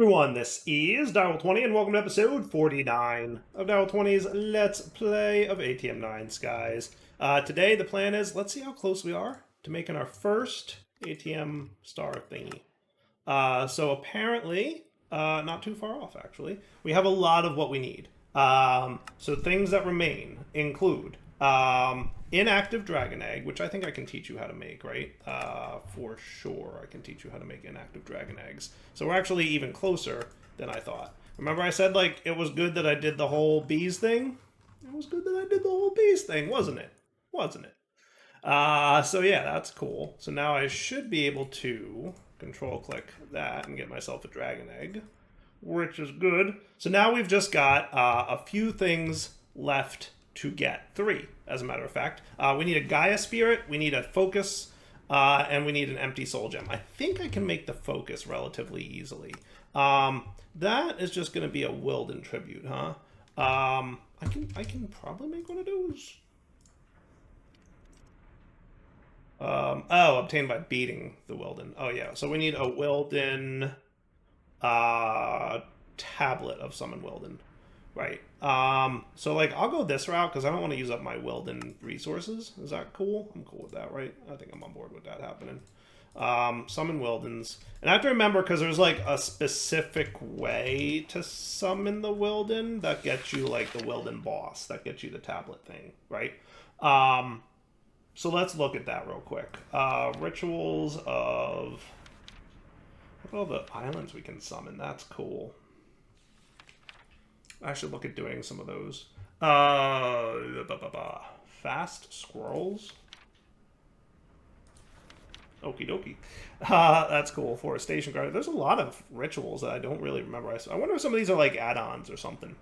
Everyone, this is Dial20 and welcome to episode 49 of Dial20's Let's Play of ATM9 Skies. Today the plan is, let's see how close we are to making our first ATM star thingy. So apparently, not too far off actually. We have a lot of what we need. So things that remain include inactive dragon egg, which I think I can teach you how to make, right? For sure, I can teach you how to make inactive dragon eggs. So we're actually even closer than I thought. Remember I said, like, it was good that I did the whole bees thing? It was good that I did the whole bees thing, wasn't it? Wasn't it? So yeah, that's cool. So now I should be able to control click that and get myself a dragon egg, which is good. So now we've just got a few things left to get. 3, as a matter of fact. We need a Gaia Spirit, we need a Focus, and we need an Empty Soul Gem. I think I can make the Focus relatively easily. That is just going to be a Wilden Tribute, huh? I can probably make one of those. Oh, obtained by beating the Wilden. Oh yeah, so we need a Wilden tablet of Summon Wilden. Right. So, like, I'll go this route because I don't want to use up my Wilden resources. Is that cool? I'm cool with that, right? I think I'm on board with that happening. Summon Wildens. And I have to remember, because there's, like, a specific way to summon the Wilden that gets you, like, the Wilden boss. That gets you the tablet thing, right? So let's look at that real quick. Rituals of... Look at all the islands we can summon. That's cool. I should look at doing some of those. Fast scrolls. Okie dokie. That's cool. Forestation guard. There's a lot of rituals that I don't really remember. I wonder if some of these are like add-ons or something.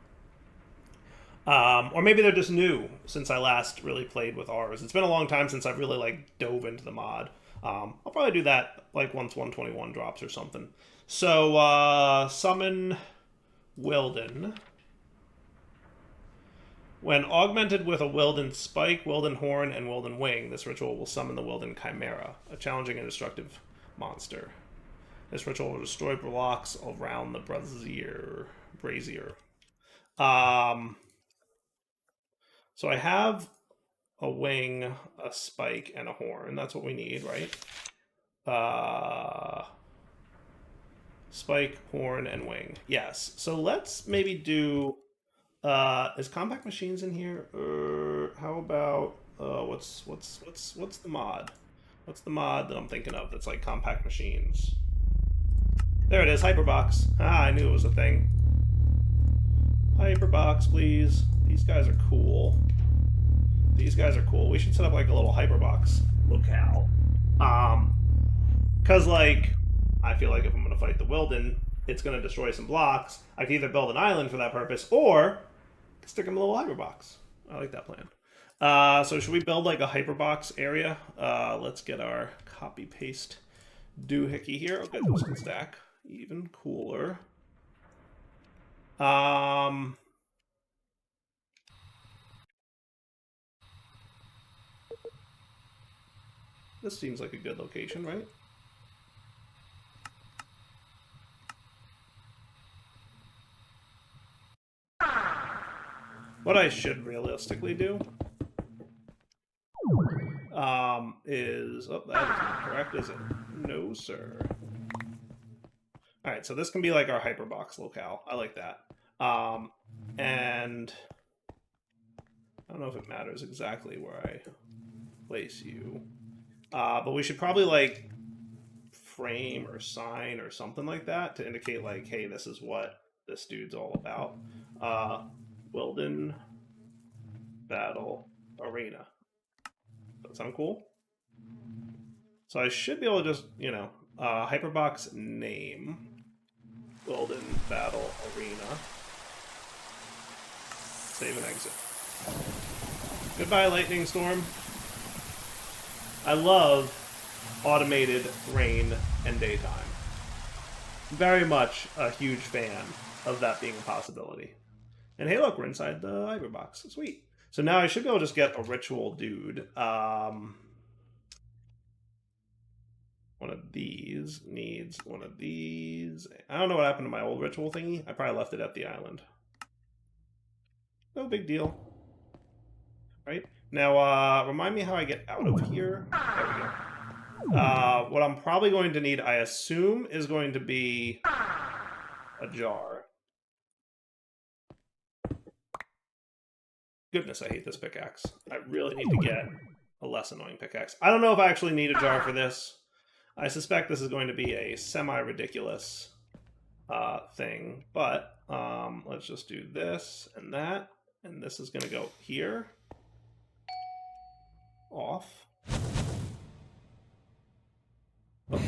Or maybe they're just new since I last really played with ours. It's been a long time since I've really like dove into the mod. I'll probably do that like once 121 drops or something. So summon Wilden. When augmented with a Wilden Spike, Wilden Horn, and Wilden Wing, this ritual will summon the Wilden Chimera, a challenging and destructive monster. This ritual will destroy blocks around the brazier. So I have a wing, a spike, and a horn. That's what we need, right? Spike, horn, and wing. Yes. So let's maybe do... is Compact Machines in here? How about what's the mod? What's the mod that I'm thinking of that's like Compact Machines? There it is, Hyperbox. Ah, I knew it was a thing. Hyperbox, please. These guys are cool. These guys are cool. We should set up like a little Hyperbox locale. Cause like I feel like if I'm gonna fight the Wilden, it's gonna destroy some blocks. I can either build an island for that purpose, or stick them in a little Hyperbox. I like that plan. So should we build like a Hyperbox area? Let's get our copy paste doohickey here. Okay, those can stack. Even cooler. This seems like a good location, right? What I should realistically do is... Oh, that is not correct, is it? No, sir. Alright, so this can be like our Hyperbox locale. I like that. And I don't know if it matters exactly where I place you. But we should probably like frame or sign or something like that to indicate like, hey, this is what this dude's all about. Wilden Battle Arena. Does that sound cool? So I should be able to just, you know, Hyperbox name. Wilden Battle Arena. Save and exit. Goodbye, Lightning Storm. I love automated rain and daytime. Very much a huge fan of that being a possibility. And hey, look, we're inside the Hyperbox. Sweet. So now I should be able to just get a ritual dude. One of these needs one of these. I don't know what happened to my old ritual thingy. I probably left it at the island. No big deal. Right? Now, remind me how I get out of here. There we go. What I'm probably going to need, I assume, is going to be a jar. Goodness, I hate this pickaxe. I really need to get a less annoying pickaxe. I don't know if I actually need a jar for this. I suspect this is going to be a semi-ridiculous thing, but let's just do this and that, and this is going to go here. Off. Oh.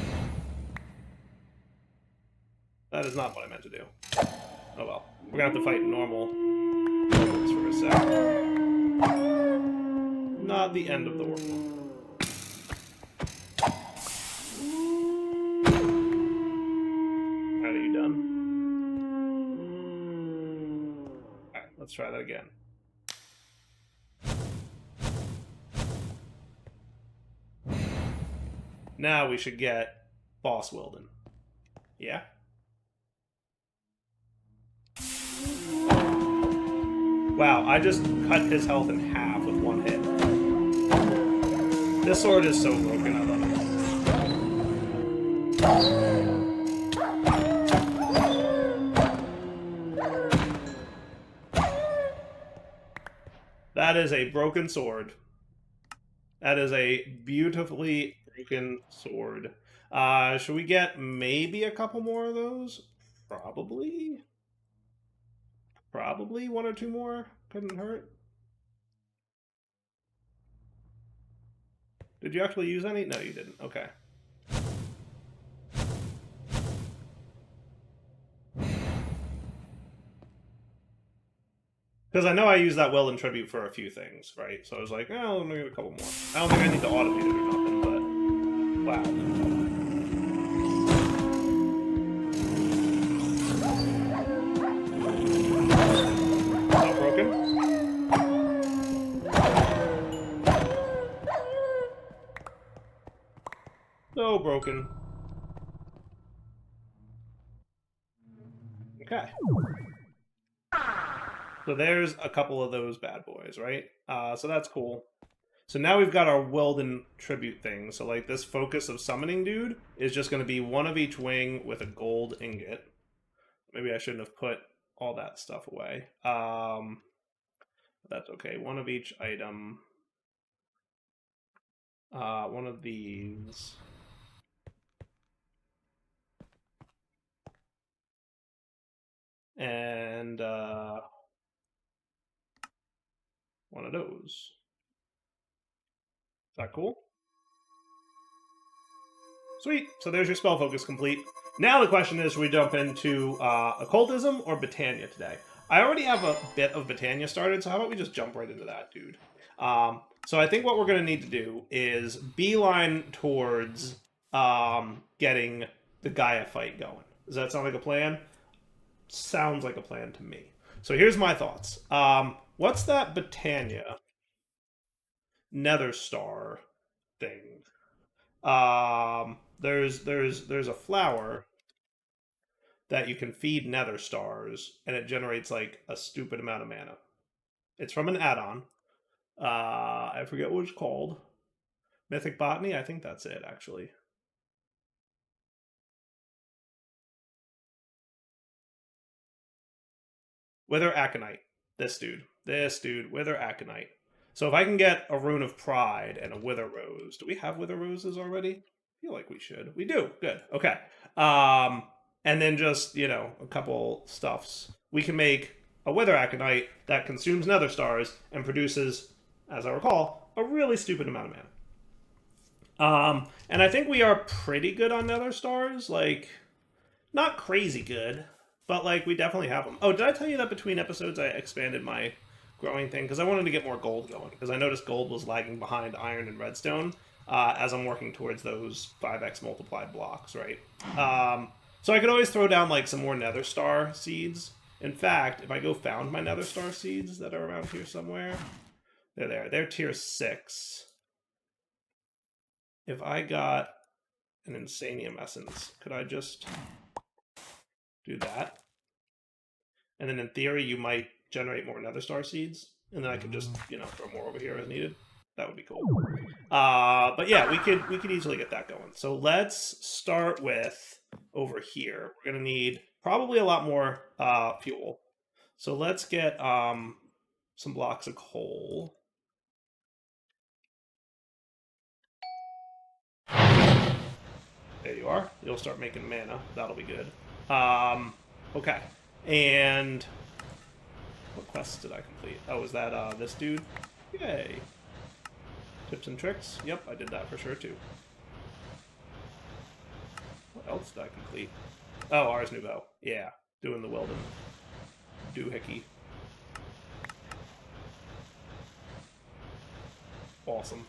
That is not what I meant to do. Oh well. We're going to have to fight normal levels for a second. Not the end of the world. Alright, are you done? Alright, let's try that again. Now we should get Boss Wilden. Yeah? Wow, I just cut his health in half with one hit. This sword is so broken, I love it. That is a broken sword. That is a beautifully broken sword. Should we get maybe a couple more of those? Probably. Probably one or two more. Couldn't hurt. Did you actually use any? No, you didn't. Okay. Because I know I used that Will and Tribute for a few things, right? So I was like, oh, let me get a couple more. I don't think I need to automate it or nothing, but wow. Not broken? No broken. Okay. So there's a couple of those bad boys, right? So that's cool. So now we've got our Weldon tribute thing. So like this focus of summoning dude is just going to be one of each wing with a gold ingot. Maybe I shouldn't have put all that stuff away. That's okay. One of each item. One of these. And one of those. Is that cool? Sweet. So there's your spell focus complete. Now the question is, should we jump into occultism or Britannia today? I already have a bit of Britannia started, so how about we just jump right into that, dude? So I think what we're going to need to do is beeline towards getting the Gaia fight going. Does that sound like a plan? Sounds like a plan to me. So here's my thoughts. What's that Britannia Netherstar thing? There's a flower that you can feed Netherstars, and it generates like a stupid amount of mana. It's from an add-on. I forget what it's called. Mythic Botany? I think that's it, actually. Wither Aconite. This dude, Wither Aconite. So if I can get a Rune of Pride and a Wither Rose. Do we have Wither Roses already? I feel like we should. We do. Good. Okay. And then just, you know, a couple stuffs. We can make a Wither Aconite that consumes Netherstars and produces, as I recall, a really stupid amount of mana. And I think we are pretty good on Netherstars. Like, not crazy good, but like we definitely have them. Oh, did I tell you that between episodes I expanded my growing thing? Because I wanted to get more gold going. Because I noticed gold was lagging behind iron and redstone as I'm working towards those 5x multiplied blocks, right? So I could always throw down like some more Netherstar seeds. In fact, if I go found my Netherstar seeds that are around here somewhere, they're there. They're tier 6. If I got an Insanium Essence. Could I just do that? And then in theory, you might generate more Netherstar seeds, and then I could just, you know, throw more over here as needed. That would be cool. But yeah, we could easily get that going. So let's start with over here. We're gonna need probably a lot more fuel. So let's get some blocks of coal. There you are. You'll start making mana. That'll be good. Okay. And what quests did I complete? Oh, is that this dude? Yay. Tips and tricks? Yep, I did that for sure too. What else did I complete? Oh, Ars Nouveau. Yeah, doing the Weldon doohickey. Awesome.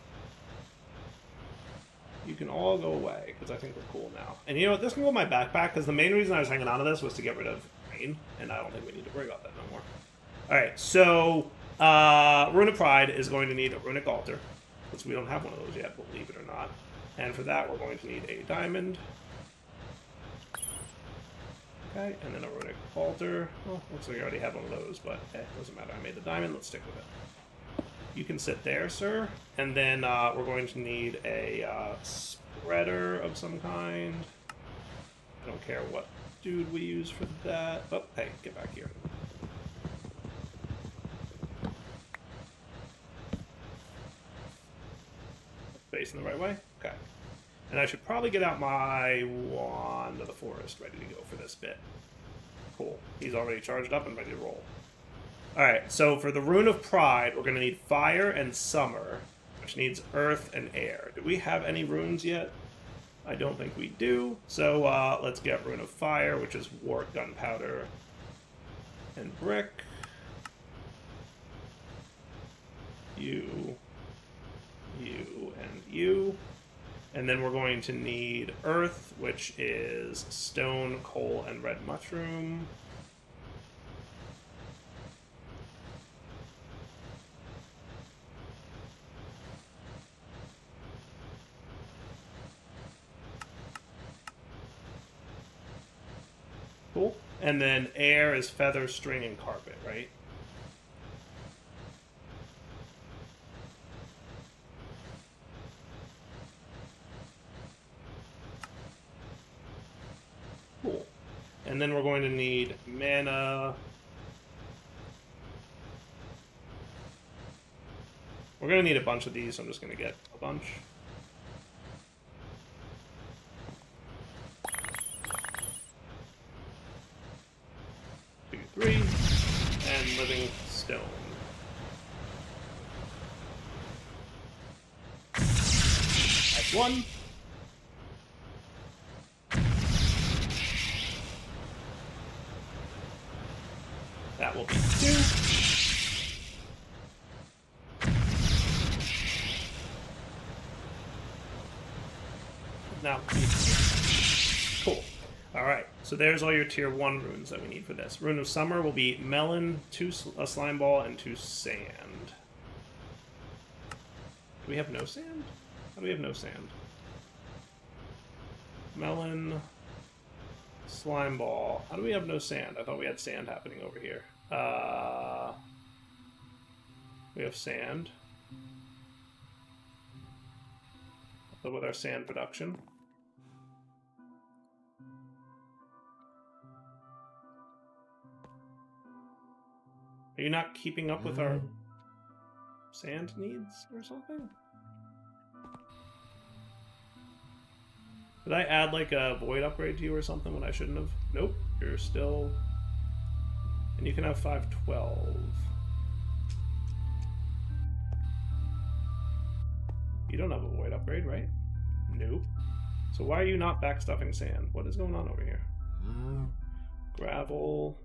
You can all go away, because I think we're cool now. And you know what? This can go in my backpack, because the main reason I was hanging on to this was to get rid of rain, and I don't think we need to worry about that no more. Alright, so Rune of Pride is going to need a runic altar, because we don't have one of those yet, believe it or not. And for that, we're going to need a diamond. Okay, and then a runic altar. Well, looks like I already have one of those, but doesn't matter. I made the diamond. Let's stick with it. You can sit there, sir. And then we're going to need a spreader of some kind. I don't care what dude we use for that. Oh, hey, get back here. Facing the right way? Okay. And I should probably get out my Wand of the Forest ready to go for this bit. Cool. He's already charged up and ready to roll. Alright, so for the Rune of Pride, we're going to need Fire and Summer, which needs Earth and Air. Do we have any runes yet? I don't think we do. So let's get Rune of Fire, which is Wart, Gunpowder, and Brick. You, and you. And then we're going to need Earth, which is Stone, Coal, and Red Mushroom. Cool. And then Air is Feather, String, and Carpet, right? Cool. And then we're going to need mana. We're going to need a bunch of these, so I'm just going to get a bunch. Two, three, and Living Stone. That's one. That will be two. Now, cool. Alright, so there's all your tier 1 runes that we need for this. Rune of Summer will be Melon, a Slime Ball, and 2 Sand. Do we have no sand? How do we have no sand? Melon, Slime Ball. How do we have no sand? I thought we had sand happening over here. We have sand. So with our sand production. Are you not keeping up with our sand needs or something? Did I add like a void upgrade to you or something when I shouldn't have? Nope, you're still... And you can have 512. You don't have a void upgrade, right? Nope. So why are you not backstuffing sand? What is going on over here? Gravel.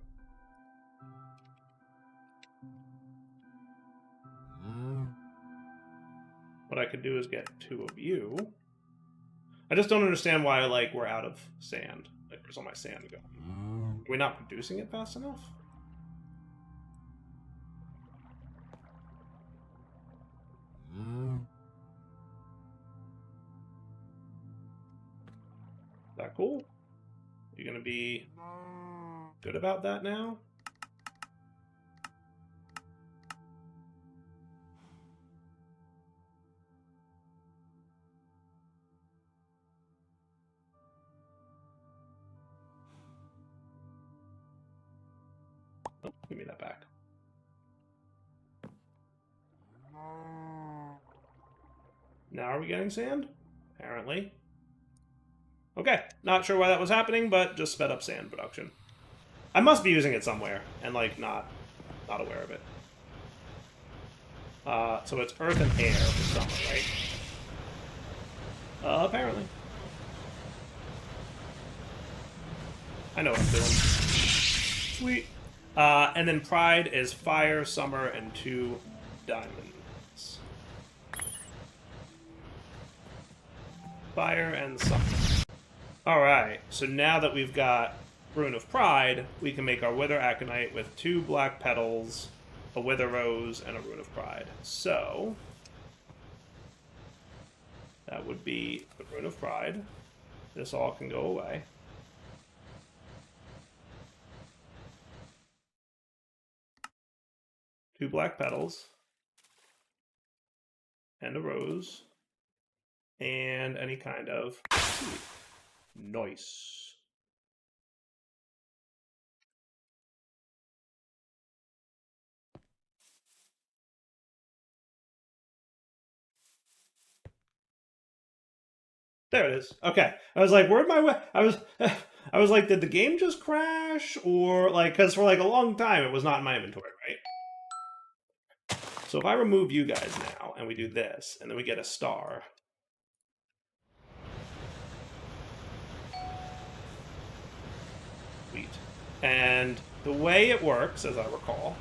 What I could do is get 2 of you. I just don't understand why, like, we're out of sand. Like, where's all my sand going? Are we not producing it fast enough? that cool? You're gonna be good about that now? Oh, give me that back. Now are we getting sand? Apparently. Okay, not sure why that was happening, but just sped up sand production. I must be using it somewhere, and, like, not aware of it. So it's earth and air for summer, right? Apparently. I know what I'm doing. Sweet. And then pride is fire, summer, and 2 diamonds. Fire and summer. Alright, so now that we've got Rune of Pride, we can make our Wither Aconite with 2 black petals, a Wither Rose, and a Rune of Pride. So, that would be the Rune of Pride. This all can go away. Two black petals, and a rose, and any kind of seed. Nice. There it is. Okay. I was like, where'd my way? I was like, did the game just crash? Or, like, because for, like, a long time it was not in my inventory, right? So if I remove you guys now, and we do this, and then we get a star. Sweet. And the way it works, as I recall,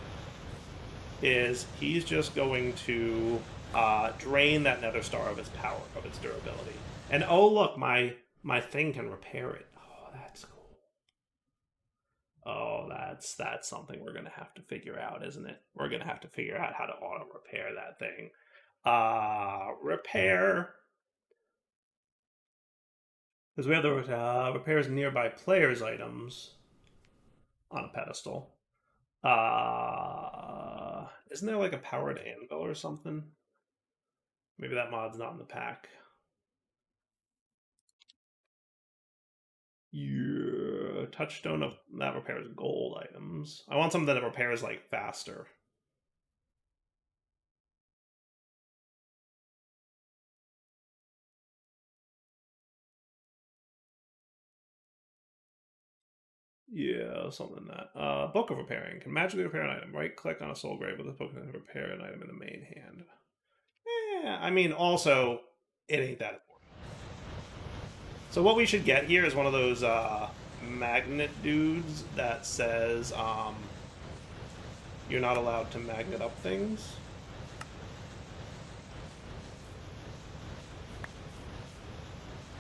is he's just going to drain that Netherstar of its power, of its durability. And oh look, my thing can repair it. Oh, that's cool. Oh, that's something we're gonna have to figure out, isn't it? We're gonna have to figure out how to auto repair that thing. Repair. Because we have the repairs nearby players' items on a pedestal. Isn't there like a powered anvil or something? Maybe that mod's not in the pack. Yeah, touchstone of that repairs gold items. I want something that repairs like faster. Yeah, something like that. Book of repairing can magically repair an item. Right click on a soul grave with a book and repair an item in the main hand. Yeah, I mean, also, it ain't that important. So what we should get here is one of those magnet dudes that says you're not allowed to magnet up things.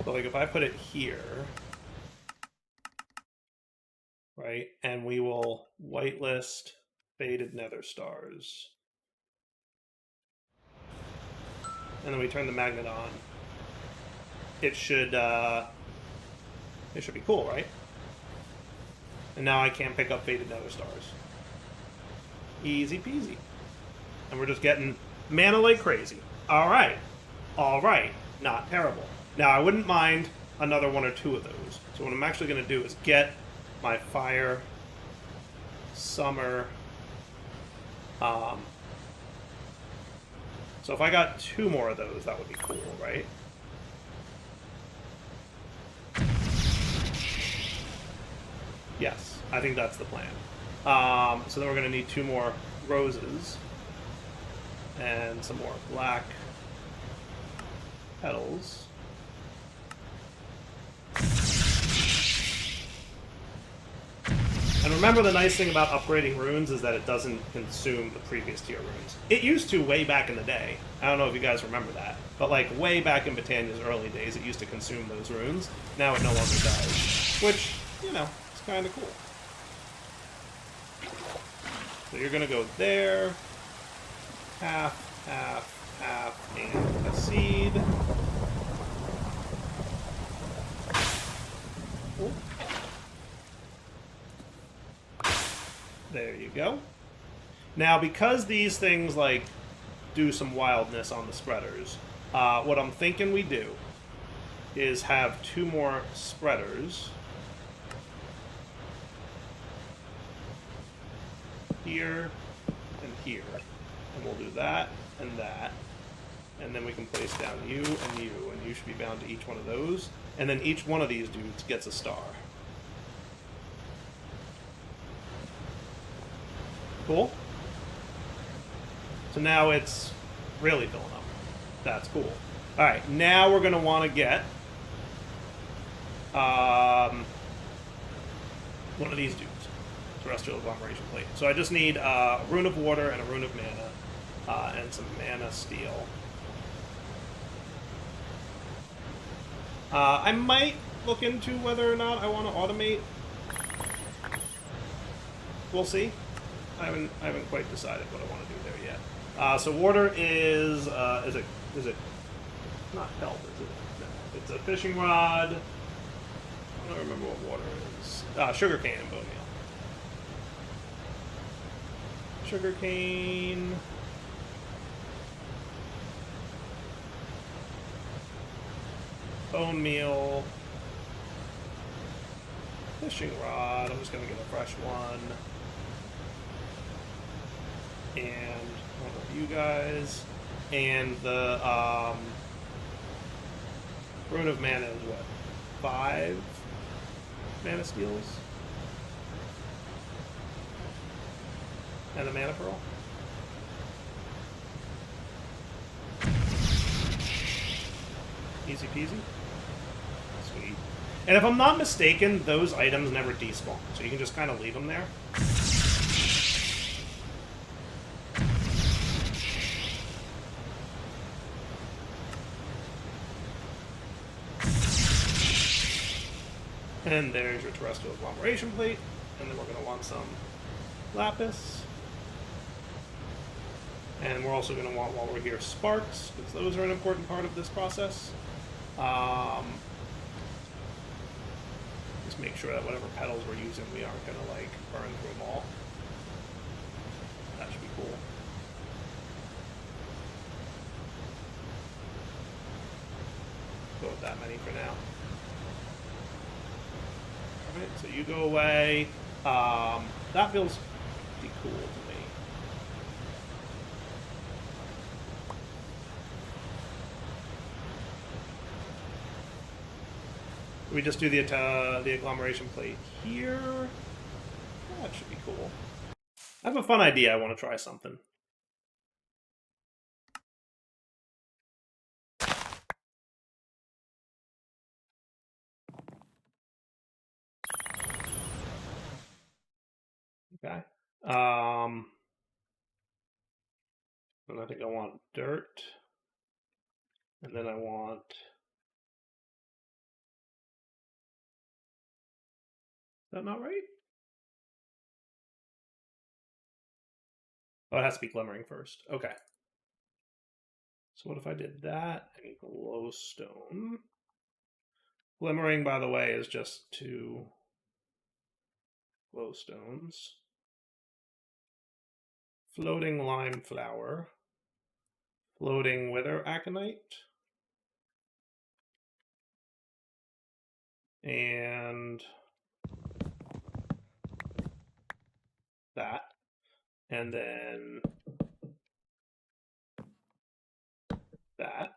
So like if I put it here, right, and we will whitelist faded Netherstars. And then we turn the magnet on. It should be cool, right? And now I can't pick up faded Netherstars. Easy peasy. And we're just getting mana like crazy. Alright. Alright. Not terrible. Now I wouldn't mind another 1 or 2 of those. So what I'm actually going to do is get my fire, summer. So if I got 2 more of those, that would be cool, right? Yes, I think that's the plan. So then we're going to need 2 more roses and some more black petals. And remember, the nice thing about upgrading runes is that it doesn't consume the previous tier runes. It used to way back in the day. I don't know if you guys remember that. But like way back in Britannia's early days, it used to consume those runes. Now it no longer does. Which, you know, it's kind of cool. So you're going to go there. Half, half, half, and a seed. Cool. There you go. Now, because these things, like, do some wildness on the spreaders, what I'm thinking we do is have 2 more spreaders here and here. And we'll do that and that. And then we can place down you and you should be bound to each one of those. And then each one of these dudes gets a star. Cool. So now it's really filling up. That's cool. Alright, now we're going to want to get one of these dudes. Terrestrial Agglomeration Plate. So I just need a Rune of Water and a Rune of Mana, and some Mana Steel. I might look into whether or not I want to automate. We'll see. I haven't quite decided what I want to do there yet. So water is it not kelp, is it? No. It's a fishing rod. I don't remember what water is. Sugarcane and bone meal. Sugarcane. Bone meal. Fishing rod. I'm just going to get a fresh one. And one of you guys. And the Rune of Mana is what? 5 Mana Steels? And the Mana Pearl? Easy peasy. Sweet. And if I'm not mistaken, those items never despawn, so you can just kind of leave them there. And there's your Terrestrial Agglomeration Plate. And then we're going to want some Lapis. And we're also going to want, while we're here, Sparks, because those are an important part of this process. Just make sure that whatever petals we're using, we aren't going to, like, burn through them all. That should be cool. Go with that many for now. Alright, so you go away. That feels pretty cool to me. We just do the agglomeration plate here. That should be cool. I have a fun idea. I want to try something. Okay. And I think I want dirt. And then I want... Is that not right? Oh, it has to be glimmering first. Okay. So what if I did that and glowstone? Glimmering, by the way, is just 2 glowstones. Floating lime flower. Floating wither aconite. And that. And then that.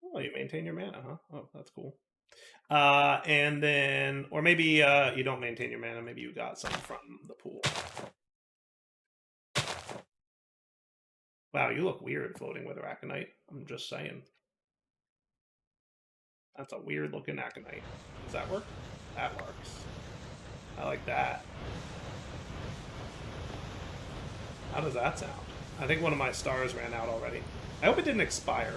Oh, you maintain your mana, huh? Oh, that's cool. And then, or maybe you don't maintain your mana, maybe you got some from the pool. Wow, you look weird floating with aconite. I'm just saying. That's a weird looking aconite. Does that work? That works. I like that. How does that sound? I think one of my stars ran out already. I hope it didn't expire.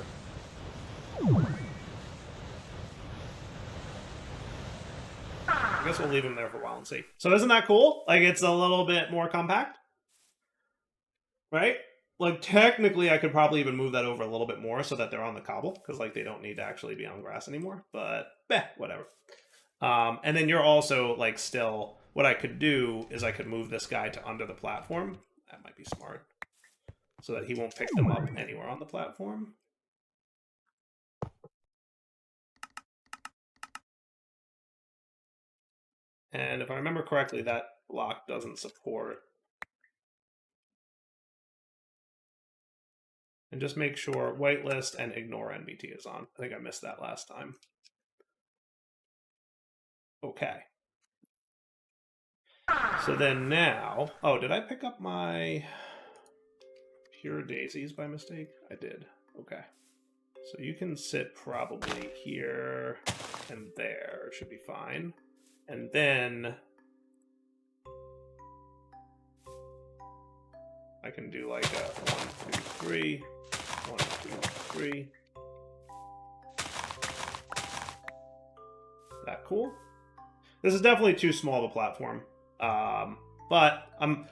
I guess we'll leave him there for a while and see. So isn't that cool? Like, it's a little bit more compact. Right? like, technically, I could probably even move that over a little bit more so that they're on the cobble, because, like, they don't need to actually be on grass anymore. But, whatever. And then you're also, like, still... What I could do is I could move this guy to under the platform. That might be smart. So that he won't pick them up anywhere on the platform. And if I remember correctly, that block doesn't support. And just make sure whitelist and ignore NBT is on. I think I missed that last time. Okay. So then now... Oh, did I pick up my pure daisies by mistake? I did. Okay. So you can sit probably here and there. It should be fine. And then... I can do like a 1, 2, 3... 1, 2, 3. That cool? This is definitely too small of a platform. But I'm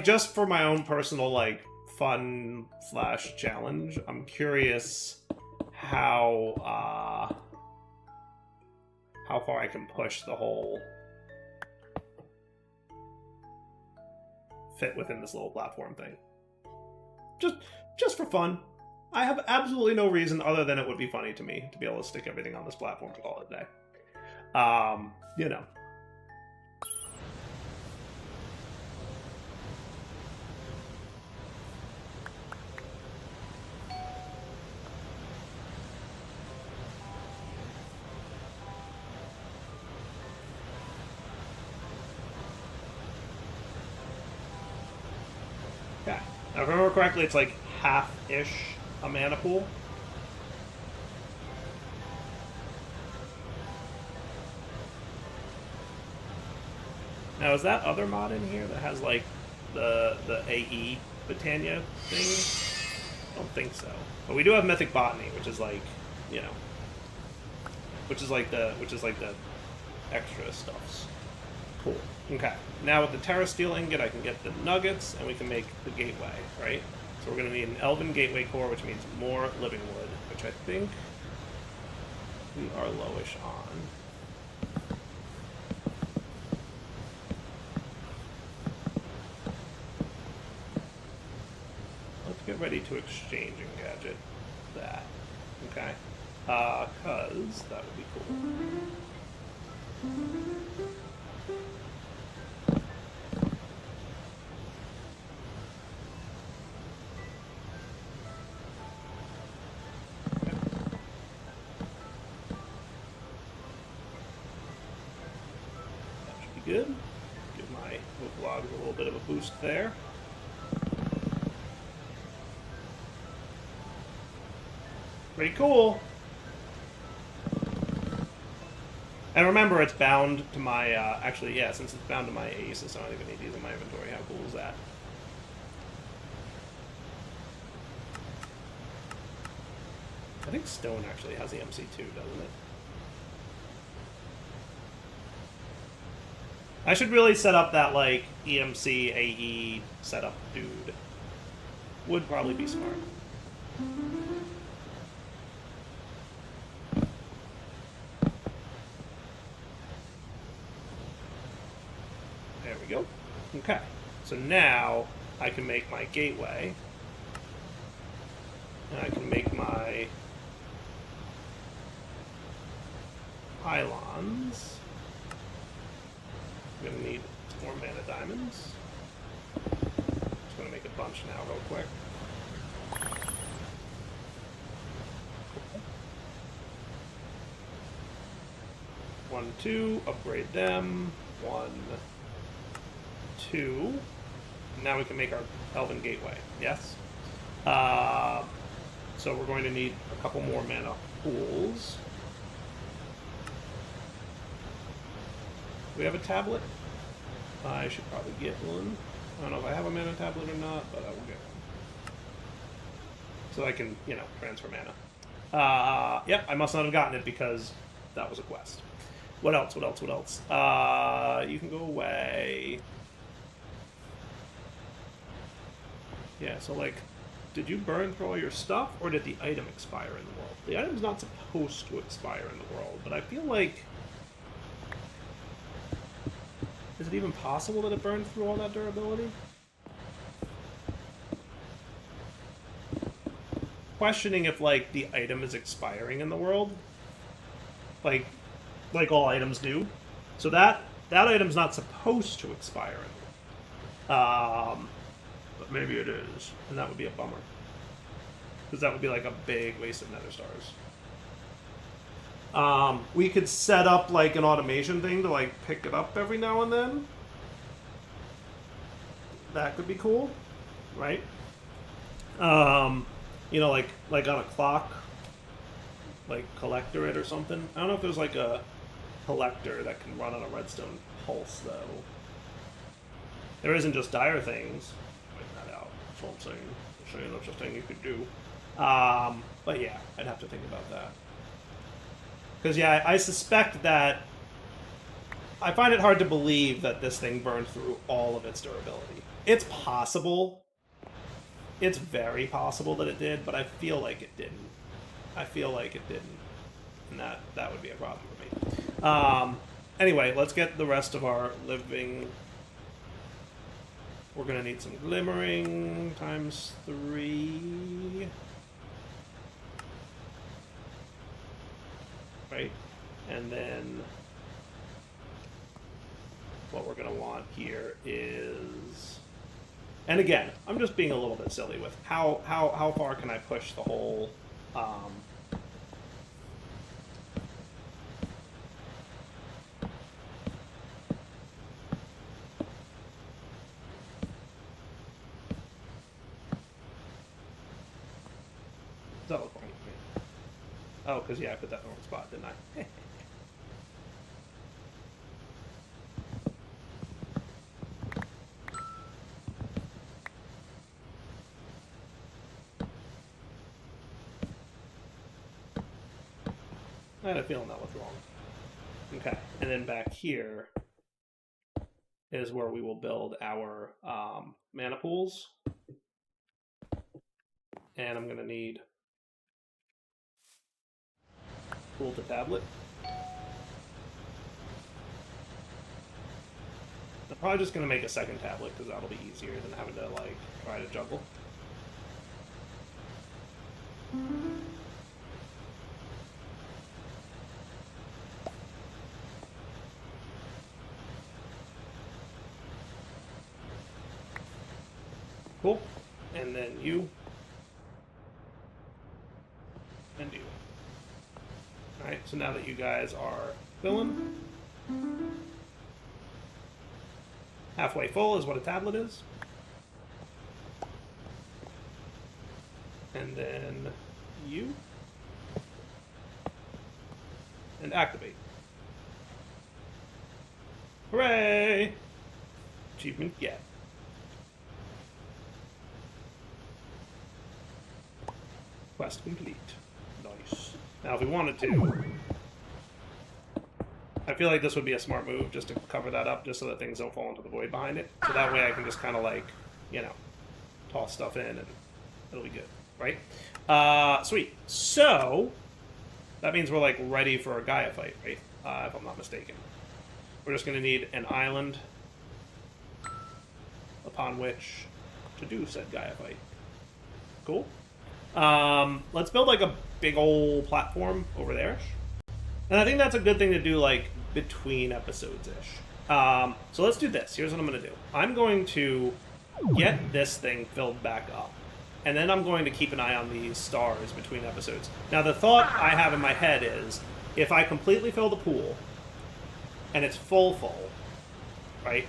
just for my own personal like fun / challenge, I'm curious how far I can push the whole fit within this little platform thing. Just for fun. I have absolutely no reason other than it would be funny to me to be able to stick everything on this platform and call it a day. You know. Okay. Now, if I remember correctly, it's like half-ish a mana pool. Now, is that other mod in here that has, like, the AE Botania thing? I don't think so. But we do have Mythic Botany, which is, like, you know... Which is like the extra stuffs. Cool. Okay. Now with the Terra Steel Ingot, I can get the Nuggets, and we can make the Gateway, right? So we're going to need an Elven Gateway core, which means more Living Wood, which I think we are lowish on. Let's get ready to exchange and gadget that. Okay. Cause that would be cool. Good. Give my blog a little bit of a boost there. Pretty cool. And remember, it's bound to my, actually, yeah, since it's bound to my Aces, I don't even need these in my inventory. How cool is that? I think Stone actually has the MC2, doesn't it? I should really set up that, like, EMC, AE setup dude. Would probably be smart. There we go. Okay. So now I can make my gateway. And I can make my pylons. I'm going to need some more mana diamonds. Just going to make a bunch now real quick. One, two, upgrade them. 1, 2. Now we can make our Elven Gateway. Yes? So we're going to need a couple more mana pools. Do we have a tablet? I should probably get one. I don't know if I have a mana tablet or not, but I will get one. So I can, you know, transfer mana. Yep, I must not have gotten it because that was a quest. What else? What else? What else? You can go away. Yeah, so like, did you burn through all your stuff, or did the item expire in the world? The item's not supposed to expire in the world, but I feel like... Is it even possible that it burned through all that durability? Questioning if, like, the item is expiring in the world. Like all items do. So that item's not supposed to expire in the world. But maybe it is, and that would be a bummer. Because that would be like a big waste of Netherstars. We could set up like an automation thing to like pick it up every now and then. That could be cool, right? You know, like on a clock, like collector it or something. I don't know if there's like a collector that can run on a redstone pulse though. There isn't just dire things. Write that out. That's what I'm saying. I'm saying that's a thing you could do. But yeah, I'd have to think about that. Because yeah, I suspect that... I find it hard to believe that this thing burned through all of its durability. It's possible. It's very possible that it did, but I feel like it didn't. I feel like it didn't. And that would be a problem for me. Anyway, let's get the rest of our living... We're going to need some glimmering times 3. Right? And then what we're going to want here is... And again, I'm just being a little bit silly with how far can I push the whole... That look wrong with me. Oh, because yeah, I put that in the wrong spot, didn't I? I had a feeling that was wrong. Okay, and then back here is where we will build our mana pools. And I'm going to need pool to tablet. I'm probably just going to make a second tablet because that'll be easier than having to like try to juggle. Cool. And then you. And you. Alright, so now that you guys are filling, halfway full is what a tablet is. And then you. And activate. Hooray! Achievement get. Quest complete. Nice. Now, if we wanted to, I feel like this would be a smart move just to cover that up, just so that things don't fall into the void behind it. So that way I can just kind of like, you know, toss stuff in and it'll be good, right? Sweet. So, that means we're like ready for a Gaia fight, right? If I'm not mistaken. We're just going to need an island upon which to do said Gaia fight. Cool. Let's build like a big old platform over there. And I think that's a good thing to do like between episodes-ish. So let's do this. Here's what I'm going to do. I'm going to get this thing filled back up. And then I'm going to keep an eye on these stars between episodes. Now the thought I have in my head is, if I completely fill the pool, and it's full, right?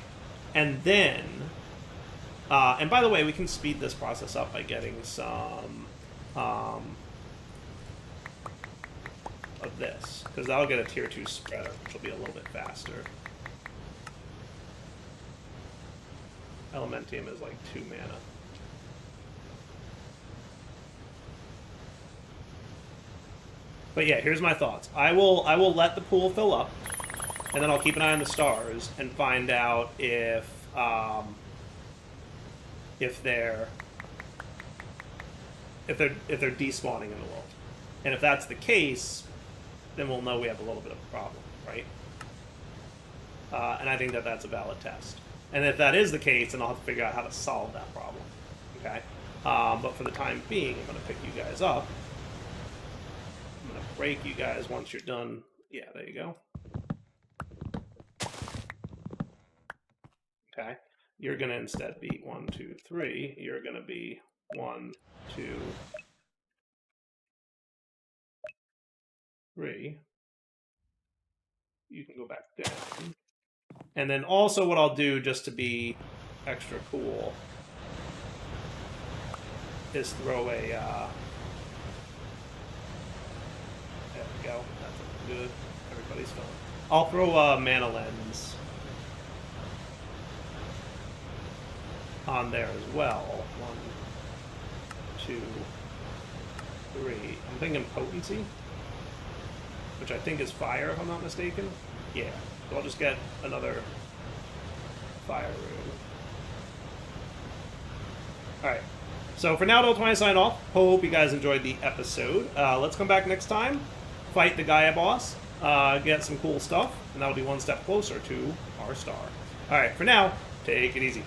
And then, and by the way, we can speed this process up by getting some of this, because that'll get a tier 2 spreader, which will be a little bit faster. Elementium is like 2 mana. But yeah, here's my thoughts. I will let the pool fill up, and then I'll keep an eye on the stars and find out if they're if they're despawning in the world. And if that's the case, then we'll know we have a little bit of a problem, right? And I think that that's a valid test. And if that is the case, then I'll have to figure out how to solve that problem. Okay? But for the time being, I'm going to pick you guys up. I'm going to break you guys once you're done. Yeah, there you go. Okay? You're going to instead be 1, 2, 3. You're going to be 1, 2, 3. You can go back down. And then also what I'll do, just to be extra cool, is throw a... there we go. That's good. Everybody's filling. I'll throw a mana lens on there as well. 1, 2, 3. I'm thinking potency, which I think is fire, if I'm not mistaken. Yeah. So I'll just get another fire room. Alright. So for now, Adult 20 sign off. Hope you guys enjoyed the episode. Let's come back next time, fight the Gaia boss, get some cool stuff, and that'll be one step closer to our star. Alright, for now, take it easy.